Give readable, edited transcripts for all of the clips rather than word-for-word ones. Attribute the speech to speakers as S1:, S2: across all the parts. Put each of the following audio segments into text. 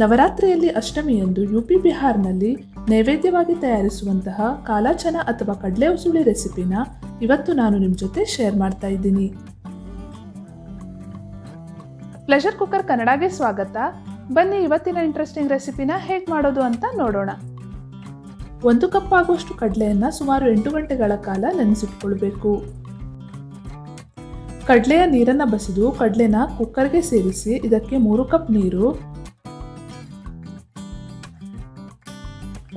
S1: ನವರಾತ್ರಿಯಲ್ಲಿ ಅಷ್ಟಮಿಯಂದು UP ಬಿಹಾರ್ನಲ್ಲಿ ನೈವೇದ್ಯವಾಗಿ ತಯಾರಿಸುವಂತಹ ಕಾಲಾ ಚನಾ ಅಥವಾ ಕಡಲೆ ಉಸುಳಿ ರೆಸಿಪಿನ ಇವತ್ತು ನಾನು ನಿಮ್ಮ ಜೊತೆ ಶೇರ್ ಮಾಡ್ತಾ ಇದ್ದೀನಿ. ಪ್ಲೆಷರ್ ಕುಕ್ಕರ್ ಕನ್ನಡಗೆ ಸ್ವಾಗತ. ಬನ್ನಿ ಇವತ್ತಿನ ಇಂಟ್ರೆಸ್ಟಿಂಗ್ ರೆಸಿಪಿನ ಹೇಗೆ ಮಾಡೋದು ಅಂತ ನೋಡೋಣ. 1 ಕಪ್ ಆಗುವಷ್ಟು ಕಡಲೆಯನ್ನ ಸುಮಾರು 8 ಗಂಟೆಗಳ ಕಾಲ ನೆನೆಸಿಟ್ಕೊಳ್ಬೇಕು. ಕಡಲೆಯ ನೀರನ್ನ ಬಸಿದು ಕಡಲೆನ ಕುಕ್ಕರ್ಗೆ ಸೇರಿಸಿ ಇದಕ್ಕೆ 3 ಕಪ್ ನೀರು,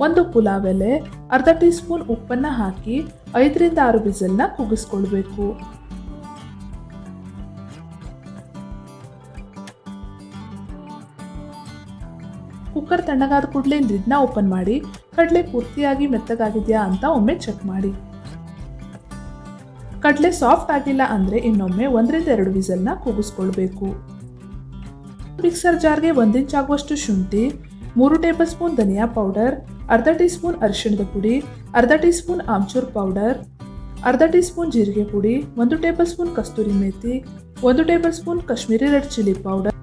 S1: 1 ಪುಲಾವ್ ಎಲೆ, ಅರ್ಧ ಟೀ ಸ್ಪೂನ್ ಉಪ್ಪನ್ನ ಹಾಕಿ 5 ರಿಂದ 6 ವಿಸಲ್ನ ಕೂಗಿಸ್ಕೊಳ್ಬೇಕು. ಕುಕ್ಕರ್ ತಣ್ಣಗಾದ ಕೂಡಲೇ ಲಿಡ್ನ ಓಪನ್ ಮಾಡಿ ಕಡಲೆ ಪೂರ್ತಿಯಾಗಿ ಮೆತ್ತಗಾಗಿದೆಯಾ ಅಂತ ಒಮ್ಮೆ ಚೆಕ್ ಮಾಡಿ. ಕಡಲೆ ಸಾಫ್ಟ್ ಆಗಿಲ್ಲ ಅಂದ್ರೆ ಇನ್ನೊಮ್ಮೆ 1 ರಿಂದ 2 ವಿಸಲ್ನ ಕೂಗಿಸ್ಕೊಳ್ಬೇಕು. ಮಿಕ್ಸರ್ ಜಾರ್ಗೆ 1 ಇಂಚ್ ಆಗುವಷ್ಟು ಶುಂಠಿ, 3 ಟೇಬಲ್ ಸ್ಪೂನ್ ಧನಿಯಾ ಪೌಡರ್, ಅರ್ಧ ಟೀ ಸ್ಪೂನ್ ಅರಿಶಿಣದ ಪುಡಿ, ಅರ್ಧ ಟೀ ಸ್ಪೂನ್ ಆಮ್ಚೂರ್ ಪೌಡರ್, ಅರ್ಧ ಟೀ ಸ್ಪೂನ್ ಜೀರಿಗೆ ಪುಡಿ, 1 ಟೇಬಲ್ ಸ್ಪೂನ್ ಕಸ್ತೂರಿ ಮೇಥಿ, 1 tablespoon Kashmiri red chilli powder,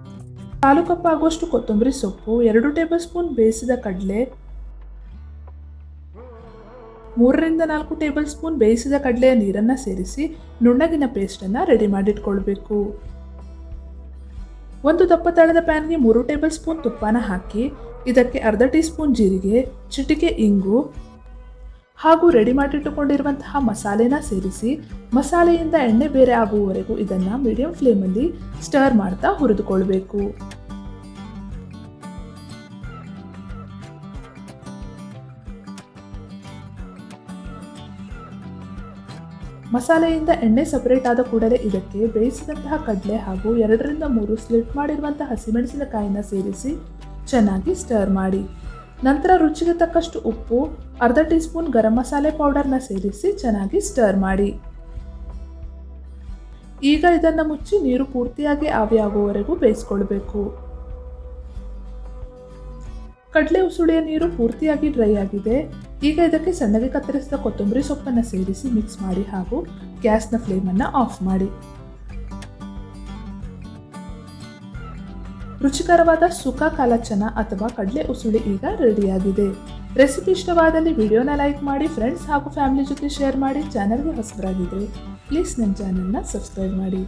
S1: 4 cup ಆಗುವಷ್ಟು ಕೊತ್ತಂಬರಿ ಸೊಪ್ಪು, 2 ಟೇಬಲ್ ಸ್ಪೂನ್ ಬೇಯಿಸಿದ ಕಡಲೆ, 3 ರಿಂದ 4 ಟೇಬಲ್ ಸ್ಪೂನ್ ಬೇಯಿಸಿದ ಕಡಲೆಯ ನೀರನ್ನ ಸೇರಿಸಿ ನುಣ್ಣಗಿನ ಪೇಸ್ಟನ್ನು ರೆಡಿ ಮಾಡಿಟ್ಕೊಳ್ಬೇಕು. 1 ದಪ್ಪ ತಳದ ಪ್ಯಾನ್ಗೆ 3 ಟೇಬಲ್ ಸ್ಪೂನ್ ತುಪ್ಪನ ಹಾಕಿ ಇದಕ್ಕೆ ಅರ್ಧ ಟೀ ಸ್ಪೂನ್ ಜೀರಿಗೆ, ಚಿಟಿಕೆ ಇಂಗು ಹಾಗೂ ರೆಡಿ ಮಾಡಿಟ್ಟುಕೊಂಡಿರುವಂತಹ ಮಸಾಲೆನ ಸೇರಿಸಿ ಮಸಾಲೆಯಿಂದ ಎಣ್ಣೆ ಬೇರೆ ಆಗುವವರೆಗೂ ಇದನ್ನು ಮೀಡಿಯಂ ಫ್ಲೇಮಲ್ಲಿ ಸ್ಟರ್ ಮಾಡ್ತಾ ಹುರಿದುಕೊಳ್ಬೇಕು. ಮಸಾಲೆಯಿಂದ ಎಣ್ಣೆ ಸಪರೇಟ್ ಆದ ಕೂಡಲೇ ಇದಕ್ಕೆ ಬೇಯಿಸಿದಂತಹ ಕಡಲೆ ಹಾಗೂ 2 ರಿಂದ 3 ಸ್ಲಿಟ್ ಮಾಡಿರುವಂತಹ ಹಸಿಮೆಣಸಿನಕಾಯಿನ ಸೇರಿಸಿ ಚೆನ್ನಾಗಿ ಸ್ಟರ್ ಮಾಡಿ. ನಂತರ ರುಚಿಗೆ ತಕ್ಕಷ್ಟು ಉಪ್ಪು, ಅರ್ಧ ಟೀ ಸ್ಪೂನ್ ಗರಂ ಮಸಾಲೆ ಪೌಡರ್ನ ಸೇರಿಸಿ ಚೆನ್ನಾಗಿ ಸ್ಟರ್ ಮಾಡಿ. ಈಗ ಇದನ್ನು ಮುಚ್ಚಿ ನೀರು ಪೂರ್ತಿಯಾಗಿ ಆವಿಯಾಗುವವರೆಗೂ ಬೇಯಿಸ್ಕೊಳ್ಬೇಕು. ಕಡಲೆ ಉಸುಳಿಯ ನೀರು ಪೂರ್ತಿಯಾಗಿ ಡ್ರೈ ಆಗಿದೆ. ಈಗ ಇದಕ್ಕೆ ಸಣ್ಣಗೆ ಕತ್ತರಿಸಿದ ಕೊತ್ತಂಬರಿ ಸೊಪ್ಪನ್ನು ಸೇರಿಸಿ ಮಿಕ್ಸ್ ಮಾಡಿ ಹಾಗೂ ಗ್ಯಾಸ್ನ ಫ್ಲೇಮನ್ನು ಆಫ್ ಮಾಡಿ. ರುಚಿಕರವಾದ ಸುಕ್ಕಾ ಕಾಲಾ ಚನಾ ಅಥವಾ ಕಡಲೆ ಉಸುಳಿ ಈಗ ರೆಡಿಯಾಗಿದೆ. ರೆಸಿಪಿ ಇಷ್ಟವಾದಲ್ಲಿ ವಿಡಿಯೋನ ಲೈಕ್ ಮಾಡಿ, ಫ್ರೆಂಡ್ಸ್ ಹಾಗೂ ಫ್ಯಾಮಿಲಿ ಜೊತೆ ಶೇರ್ ಮಾಡಿ. ಚಾನಲ್ಗೆ ಹೊಸಬರಾಗಿದ್ದರೆ ಪ್ಲೀಸ್ ನನ್ನ ಚಾನಲ್ನ ಸಬ್ಸ್ಕ್ರೈಬ್ ಮಾಡಿ.